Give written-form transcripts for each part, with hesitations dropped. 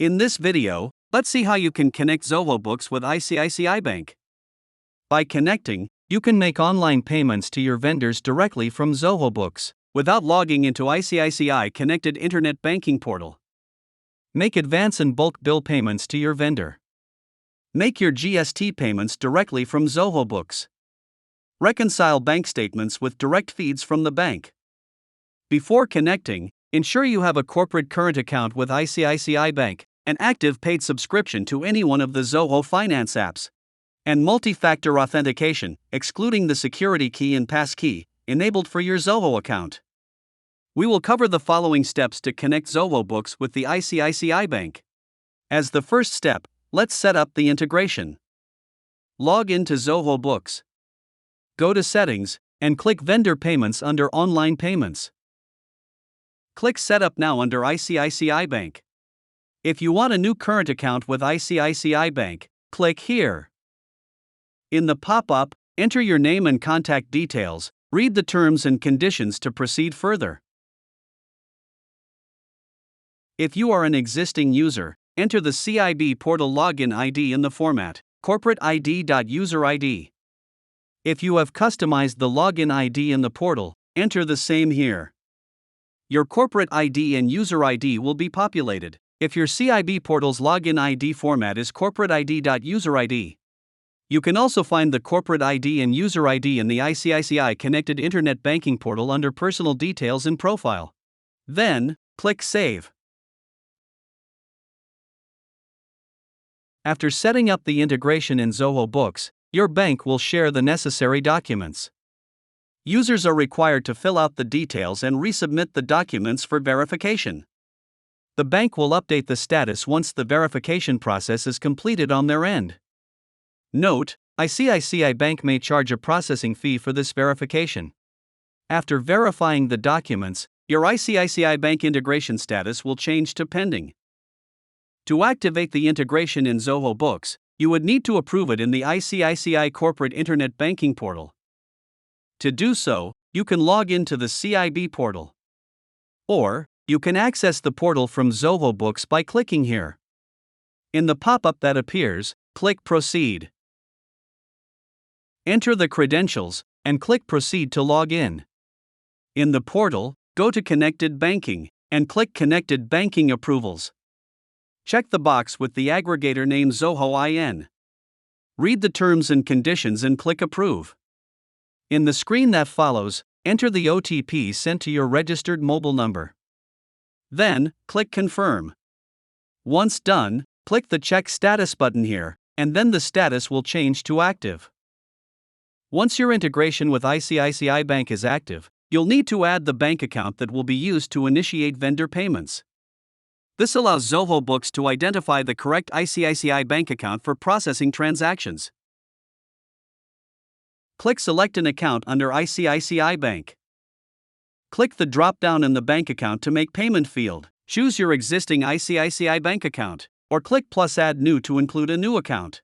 In this video, let's see how you can connect Zoho Books with ICICI Bank. By connecting, you can make online payments to your vendors directly from Zoho Books, without logging into ICICI Connected Internet Banking Portal. Make advance and bulk bill payments to your vendor. Make your GST payments directly from Zoho Books. Reconcile bank statements with direct feeds from the bank. Before connecting, ensure you have a corporate current account with ICICI Bank, an active paid subscription to any one of the Zoho Finance apps, and multi-factor authentication, excluding the security key and passkey, enabled for your Zoho account. We will cover the following steps to connect Zoho Books with the ICICI Bank. As the first step, let's set up the integration. Log into Zoho Books. Go to Settings, and click Vendor Payments under Online Payments. Click Setup Now under ICICI Bank. If you want a new current account with ICICI Bank, click here. In the pop-up, enter your name and contact details. Read the terms and conditions to proceed further. If you are an existing user, enter the CIB portal login ID in the format corporateid.userid. If you have customized the login ID in the portal, enter the same here. Your corporate ID and user ID will be populated if your CIB portal's login ID format is corporateid.userid. You can also find the corporate ID and user ID in the ICICI Connected Internet Banking Portal under Personal Details and Profile. Then, click Save. After setting up the integration in Zoho Books, your bank will share the necessary documents. Users are required to fill out the details and resubmit the documents for verification. The bank will update the status once the verification process is completed on their end. Note, ICICI Bank may charge a processing fee for this verification. After verifying the documents, your ICICI Bank integration status will change to pending. To activate the integration in Zoho Books, you would need to approve it in the ICICI Corporate Internet Banking Portal. To do so, you can log into the CIB portal. Or, you can access the portal from Zoho Books by clicking here. In the pop-up that appears, click Proceed. Enter the credentials, and click Proceed to log in. In the portal, go to Connected Banking, and click Connected Banking Approvals. Check the box with the aggregator name Zoho IN. Read the terms and conditions and click Approve. In the screen that follows, enter the OTP sent to your registered mobile number. Then, click Confirm. Once done, click the Check Status button here, and then the status will change to Active. Once your integration with ICICI Bank is active, you'll need to add the bank account that will be used to initiate vendor payments. This allows Zoho Books to identify the correct ICICI Bank account for processing transactions. Click Select an account under ICICI Bank. Click the drop-down in the bank account to make payment field. Choose your existing ICICI Bank account, or click plus Add New to include a new account.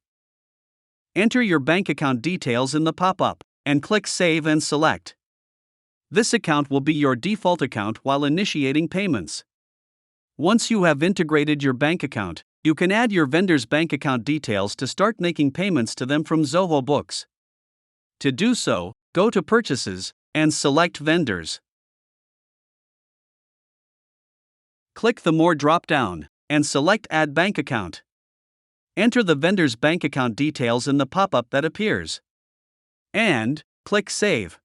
Enter your bank account details in the pop-up, and click Save and Select. This account will be your default account while initiating payments. Once you have integrated your bank account, you can add your vendor's bank account details to start making payments to them from Zoho Books. To do so, go to Purchases, and select Vendors. Click the More drop-down, and select Add Bank Account. Enter the vendor's bank account details in the pop-up that appears. And, click Save.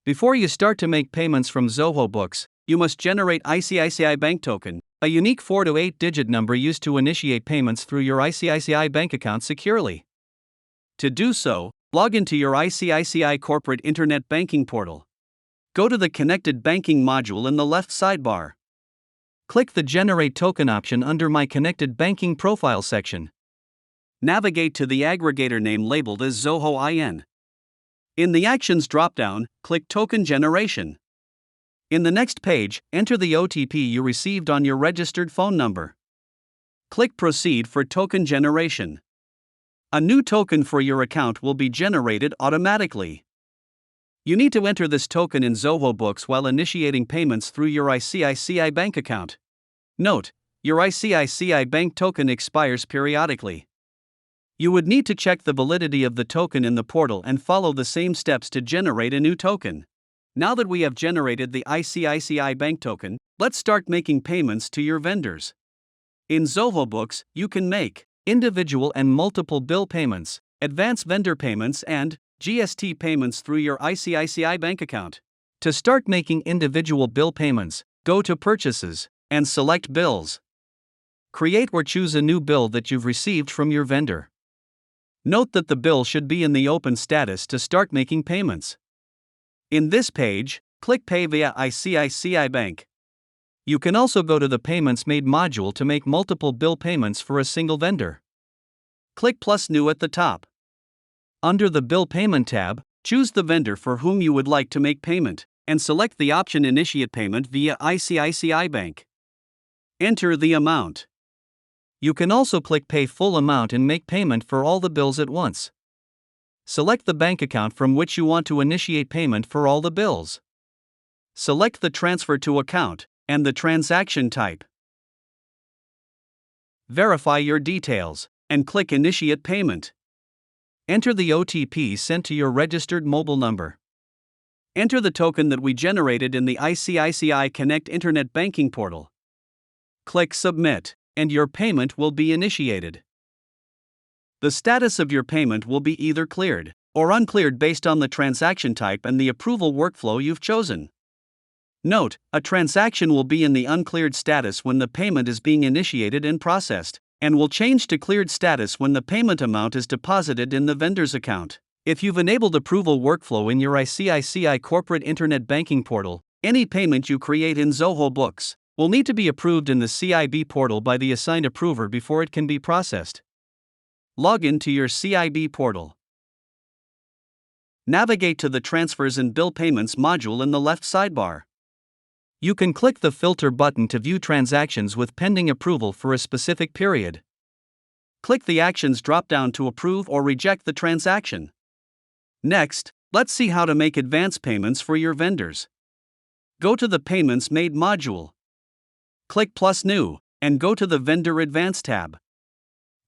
Before you start to make payments from Zoho Books, you must generate ICICI Bank Token, a unique 4 to 8-digit number used to initiate payments through your ICICI Bank account securely. To do so, log into your ICICI Corporate Internet Banking Portal. Go to the Connected Banking module in the left sidebar. Click the Generate Token option under My Connected Banking Profile section. Navigate to the aggregator name labeled as Zoho IN. In the Actions drop-down, click Token Generation. In the next page, enter the OTP you received on your registered phone number. Click Proceed for token generation. A new token for your account will be generated automatically. You need to enter this token in Zoho Books while initiating payments through your ICICI Bank account. Note: your ICICI Bank token expires periodically. You would need to check the validity of the token in the portal and follow the same steps to generate a new token. Now that we have generated the ICICI Bank token, let's start making payments to your vendors. In Zoho Books, you can make individual and multiple bill payments, advance vendor payments, and GST payments through your ICICI Bank account. To start making individual bill payments, go to Purchases and select Bills. Create or choose a new bill that you've received from your vendor. Note that the bill should be in the open status to start making payments. In this page, click Pay via ICICI Bank. You can also go to the Payments Made module to make multiple bill payments for a single vendor. Click Plus New at the top. Under the Bill Payment tab, choose the vendor for whom you would like to make payment, and select the option Initiate Payment via ICICI Bank. Enter the amount. You can also click Pay Full Amount and make payment for all the bills at once. Select the bank account from which you want to initiate payment for all the bills. Select the Transfer to Account and the transaction type. Verify your details and click Initiate Payment. Enter the OTP sent to your registered mobile number. Enter the token that we generated in the ICICI Connect Internet Banking portal. Click Submit, and your payment will be initiated. The status of your payment will be either cleared or uncleared based on the transaction type and the approval workflow you've chosen. Note: a transaction will be in the uncleared status when the payment is being initiated and processed, and will change to cleared status when the payment amount is deposited in the vendor's account. If you've enabled approval workflow in your ICICI Corporate Internet Banking portal, any payment you create in Zoho Books will need to be approved in the CIB portal by the assigned approver before it can be processed. Log in to your CIB portal. Navigate to the Transfers and Bill Payments module in the left sidebar. You can click the Filter button to view transactions with pending approval for a specific period. Click the Actions drop-down to approve or reject the transaction. Next, let's see how to make advance payments for your vendors. Go to the Payments Made module. Click Plus New, and go to the Vendor Advance tab.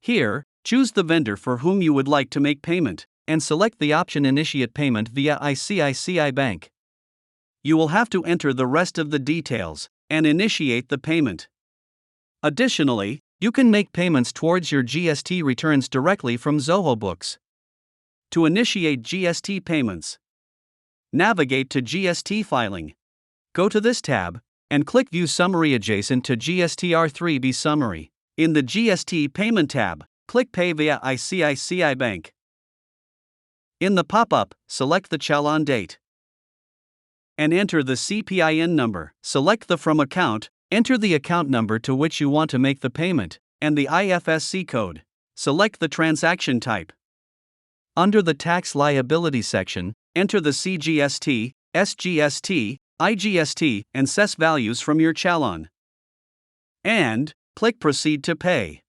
Here, choose the vendor for whom you would like to make payment, and select the option Initiate Payment via ICICI Bank. You will have to enter the rest of the details and initiate the payment. Additionally, you can make payments towards your GST returns directly from Zoho Books. To initiate GST payments, navigate to GST Filing. Go to this tab and click View Summary adjacent to GST R3B Summary. In the GST Payment tab, click Pay via ICICI Bank. In the pop-up, select the challan date and enter the CPIN number. Select the From account, enter the account number to which you want to make the payment, and the IFSC code. Select the transaction type. Under the Tax Liability section, enter the CGST, SGST, IGST, and CES values from your challan. And click Proceed to Pay.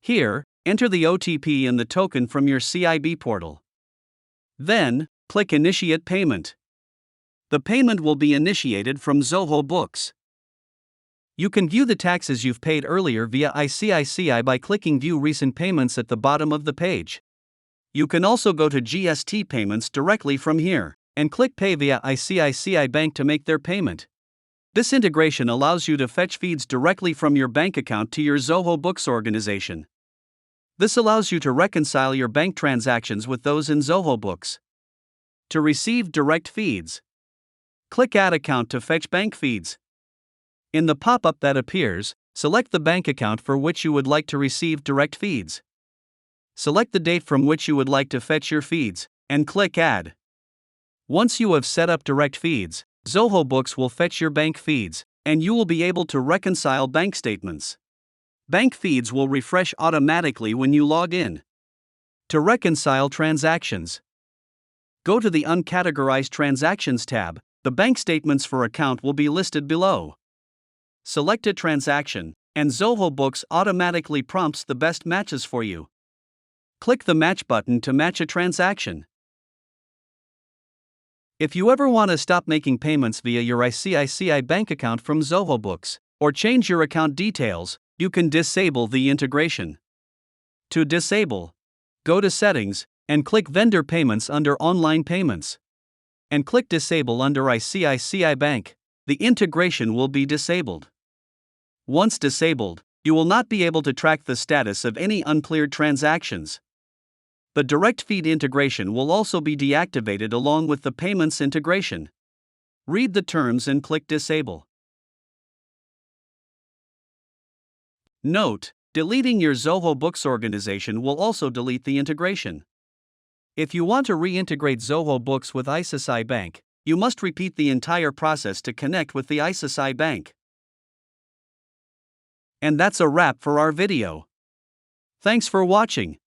Here, enter the OTP and the token from your CIB portal. Then, click Initiate Payment. The payment will be initiated from Zoho Books. You can view the taxes you've paid earlier via ICICI by clicking View Recent Payments at the bottom of the page. You can also go to GST payments directly from here, and click Pay via ICICI Bank to make their payment. This integration allows you to fetch feeds directly from your bank account to your Zoho Books organization. This allows you to reconcile your bank transactions with those in Zoho Books. To receive direct feeds, click Add Account to fetch bank feeds. In the pop-up that appears, select the bank account for which you would like to receive direct feeds. Select the date from which you would like to fetch your feeds, and click Add. Once you have set up direct feeds, Zoho Books will fetch your bank feeds, and you will be able to reconcile bank statements. Bank feeds will refresh automatically when you log in. To reconcile transactions, go to the Uncategorized Transactions tab. The bank statements for account will be listed below. Select a transaction, and Zoho Books automatically prompts the best matches for you. Click the Match button to match a transaction. If you ever want to stop making payments via your ICICI bank account from Zoho Books, or change your account details, you can disable the integration. To disable, go to Settings and click Vendor Payments under Online Payments. And click Disable under ICICI Bank. The integration will be disabled. Once disabled, you will not be able to track the status of any uncleared transactions. The direct feed integration will also be deactivated along with the payments integration. Read the terms and click Disable. Note: deleting your Zoho Books organization will also delete the integration. If you want to reintegrate Zoho Books with ICICI Bank, you must repeat the entire process to connect with the ICICI Bank. And that's a wrap for our video. Thanks for watching.